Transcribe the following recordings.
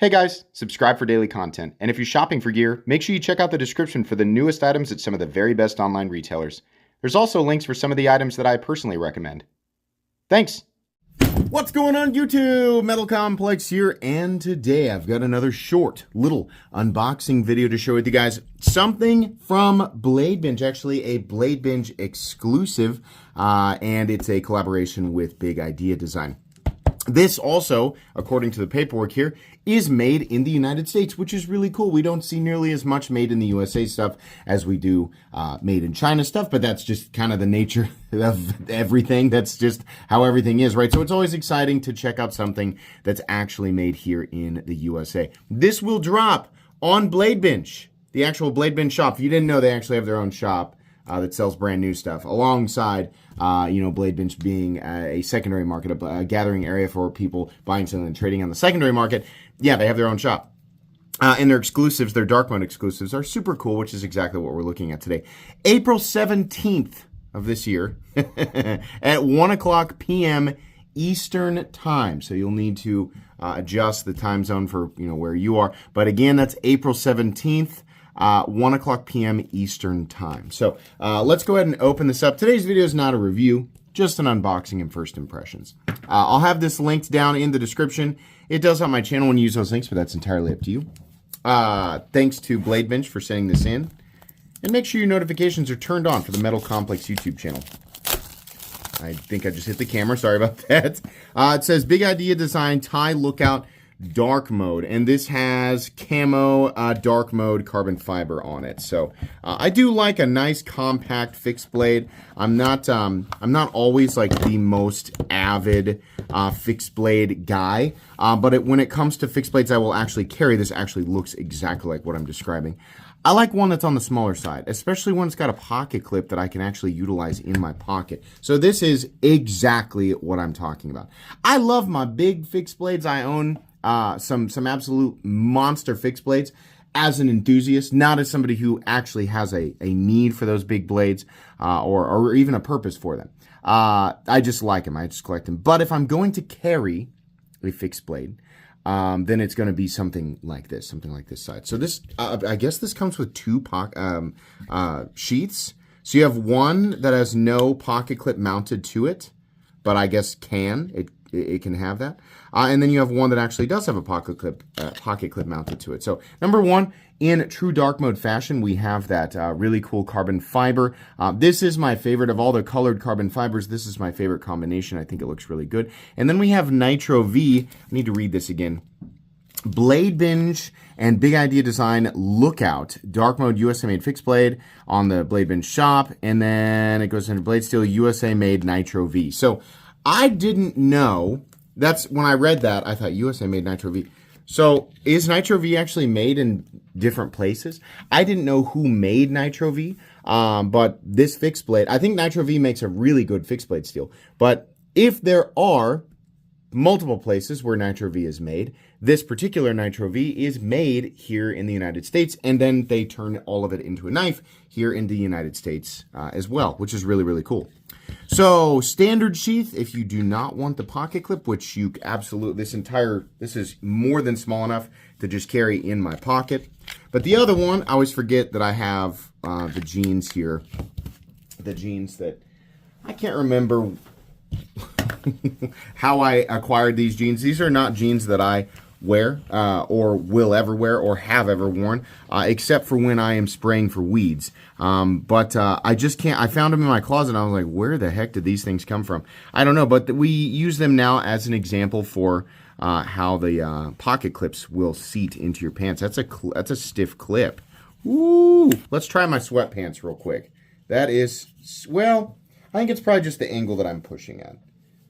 Hey guys, subscribe for daily content, and if you're shopping for gear, make sure you check out the description for the newest items at some of the very best online retailers. There's also links for some of the items that I personally recommend. Thanks! What's going on YouTube? Metal Complex here, and today I've got another short little unboxing video to share with you guys. Something from Bladebinge, actually a Bladebinge exclusive, and it's a collaboration with Big Idea Design. This also, according to the paperwork here, is made in the United States, which is really cool. We don't see nearly as much made in the USA stuff as we do made in China stuff, but that's just kind of the nature of everything. That's just how everything is, right? So it's always exciting to check out something that's actually made here in the USA. This will drop on Bladebinge, the actual Bladebinge shop. If you didn't know, they actually have their own shop that sells brand new stuff, alongside, Bladebinge being a secondary market, a gathering area for people buying something and trading on the secondary market. Yeah, they have their own shop. And their exclusives, their dark mode exclusives, are super cool, which is exactly what we're looking at today. April 17th of this year at 1 o'clock p.m. Eastern time. So you'll need to adjust the time zone for where you are. But again, that's April 17th. 1 o'clock p.m. Eastern time. So let's go ahead and open this up. Today's video is not a review, just an unboxing and first impressions. I'll have this linked down in the description. It does help my channel when you use those links, but that's entirely up to you. Thanks to Bladebinge for sending this in. And make sure your notifications are turned on for the Metal Complex YouTube channel. I think I just hit the camera. Sorry about that. It says Big Idea Design Tie Lookout Dark Mode, and this has camo dark mode carbon fiber on it. So I do like a nice compact fixed blade. I'm not always like the most avid fixed blade guy, but when it comes to fixed blades I will actually carry. This actually looks exactly like what I'm describing. I like one that's on the smaller side, especially when it's got a pocket clip that I can actually utilize in my pocket. So this is exactly what I'm talking about. I love my big fixed blades. I own some absolute monster fixed blades as an enthusiast, not as somebody who actually has a need for those big blades or even a purpose for them. I just like them. I just collect them. But if I'm going to carry a fixed blade, then it's going to be something like this size. So this, I guess this comes with two sheaths. So you have one that has no pocket clip mounted to it, but I guess it can have that. And then you have one that actually does have a pocket clip mounted to it. So number one, in true dark mode fashion, we have that really cool carbon fiber. This is my favorite of all the colored carbon fibers. This is my favorite combination. I think it looks really good. And then we have Nitro V. I need to read this again. Bladebinge and Big Idea Design Lookout Dark Mode USA Made Fixed Blade on the Bladebinge shop. And then it goes into Blade Steel USA Made Nitro V. So I didn't know. That's when I read that, I thought USA made Nitro V. So is Nitro V actually made in different places? I didn't know who made Nitro V, but this fixed blade, I think Nitro V makes a really good fixed blade steel. But if there are multiple places where Nitro V is made, this particular Nitro V is made here in the United States, and then they turn all of it into a knife here in the United States as well, which is really, really cool. So standard sheath, if you do not want the pocket clip, which you absolutely, this is more than small enough to just carry in my pocket. But the other one, I always forget that I have the jeans here. The jeans that, I can't remember how I acquired these jeans. These are not jeans that I wear or will ever wear or have ever worn, except for when I am spraying for weeds. But I just can't. I found them in my closet and I was like, where the heck did these things come from? I don't know, but we use them now as an example for how the pocket clips will seat into your pants. That's a stiff clip. Ooh, let's try my sweatpants real quick. That is, well, I think it's probably just the angle that I'm pushing at.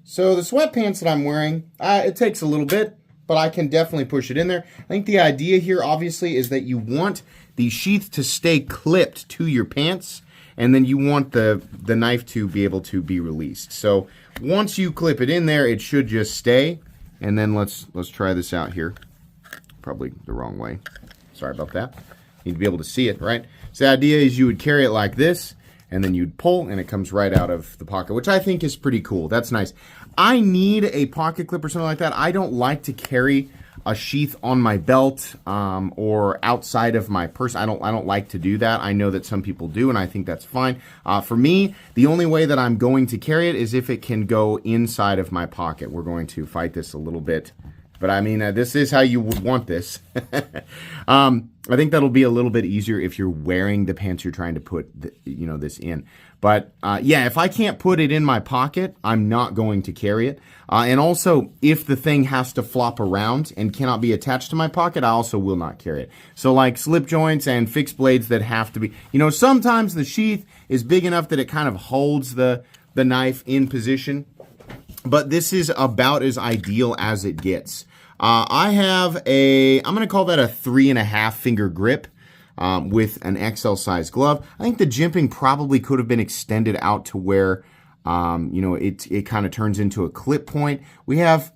So the sweatpants that I'm wearing, it takes a little bit, but I can definitely push it in there. I think the idea here, obviously, is that you want the sheath to stay clipped to your pants, and then you want the knife to be able to be released. So once you clip it in there, it should just stay. And then let's try this out here. Probably the wrong way. Sorry about that. Need to be able to see it, right? So the idea is you would carry it like this, and then you'd pull, and it comes right out of the pocket, which I think is pretty cool. That's nice. I need a pocket clip or something like that. I don't like to carry a sheath on my belt or outside of my purse. I don't like to do that. I know that some people do, and I think that's fine. For me, the only way that I'm going to carry it is if it can go inside of my pocket. We're going to fight this a little bit, but I mean, this is how you would want this. I think that'll be a little bit easier if you're wearing the pants you're trying to put this in. But yeah, if I can't put it in my pocket, I'm not going to carry it. And also, if the thing has to flop around and cannot be attached to my pocket, I also will not carry it. So like slip joints and fixed blades that have to be, sometimes the sheath is big enough that it kind of holds the knife in position. But this is about as ideal as it gets. I have I'm going to call that a 3.5 finger grip with an XL size glove. I think the jimping probably could have been extended out to where, it kind of turns into a clip point. We have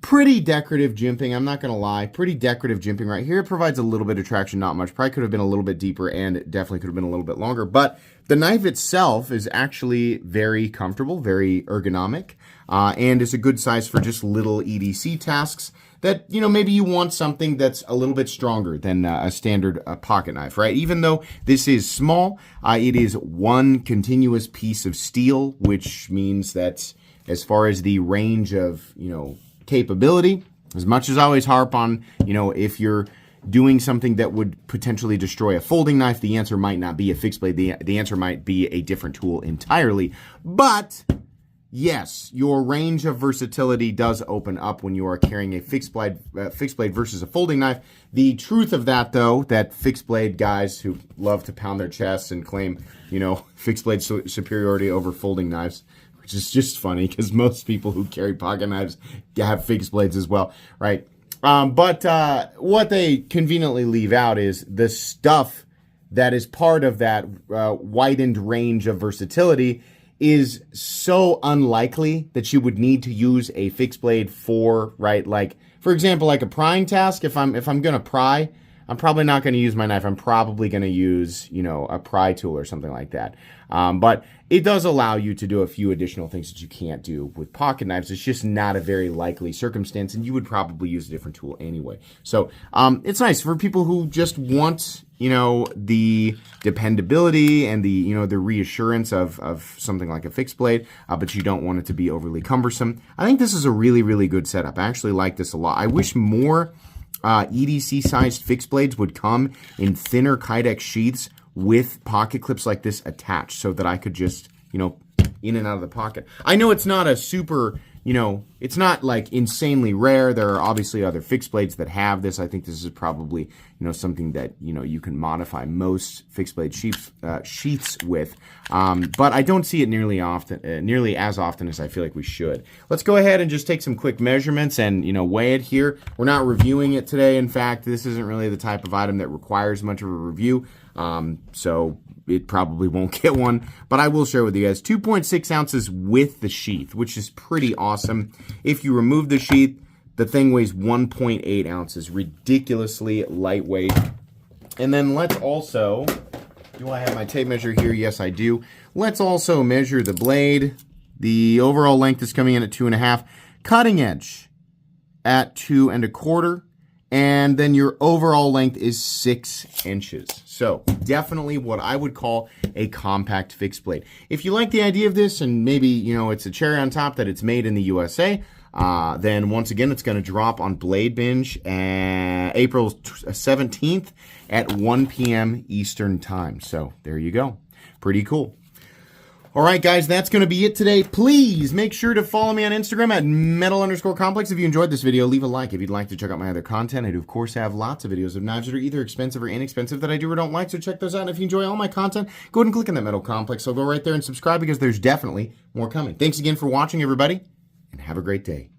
pretty decorative jimping. I'm not going to lie. Pretty decorative jimping right here. It provides a little bit of traction, not much. Probably could have been a little bit deeper and it definitely could have been a little bit longer. But the knife itself is actually very comfortable, very ergonomic, and is a good size for just little EDC tasks that, maybe you want something that's a little bit stronger than a standard pocket knife, right? Even though this is small, it is one continuous piece of steel, which means that as far as the range of, capability, as much as I always harp on, if you're doing something that would potentially destroy a folding knife, the answer might not be a fixed blade. The answer might be a different tool entirely. But yes, your range of versatility does open up when you are carrying a fixed blade versus a folding knife. The truth of that, though, that fixed blade guys who love to pound their chests and claim, fixed blade superiority over folding knives, which is just funny because most people who carry pocket knives have fixed blades as well, right? But what they conveniently leave out is the stuff that is part of that widened range of versatility is so unlikely that you would need to use a fixed blade for, right? Like, for example, like a prying task, if I'm going to pry, I'm probably not going to use my knife. I'm probably going to use, a pry tool or something like that. But it does allow you to do a few additional things that you can't do with pocket knives. It's just not a very likely circumstance, and you would probably use a different tool anyway. So it's nice for people who just want, the dependability and the reassurance of something like a fixed blade, but you don't want it to be overly cumbersome. I think this is a really, really good setup. I actually like this a lot. I wish more EDC-sized fixed blades would come in thinner Kydex sheaths with pocket clips like this attached so that I could just, in and out of the pocket. I know it's not a super, it's not like insanely rare. There are obviously other fixed blades that have this. I think this is probably, something that, you can modify most fixed blade sheaths with. But I don't see it nearly as often as I feel like we should. Let's go ahead and just take some quick measurements and, weigh it here. We're not reviewing it today. In fact, this isn't really the type of item that requires much of a review. So it probably won't get one, but I will share with you guys 2.6 ounces with the sheath, which is pretty awesome. If you remove the sheath, the thing weighs 1.8 ounces, ridiculously lightweight. And then let's also, do I have my tape measure here? Yes, I do. Let's also measure the blade. The overall length is coming in at 2.5, cutting edge at 2.25. And then your overall length is 6 inches. So definitely what I would call a compact fixed blade. If you like the idea of this and maybe, it's a cherry on top that it's made in the USA, then once again, it's going to drop on Bladebinge April 17th at 1 p.m. Eastern time. So there you go. Pretty cool. All right, guys, that's going to be it today. Please make sure to follow me on Instagram at metal_complex. If you enjoyed this video, leave a like. If you'd like to check out my other content, I do, of course, have lots of videos of knives that are either expensive or inexpensive that I do or don't like, so check those out. And if you enjoy all my content, go ahead and click on that Metal Complex. So go right there and subscribe because there's definitely more coming. Thanks again for watching, everybody, and have a great day.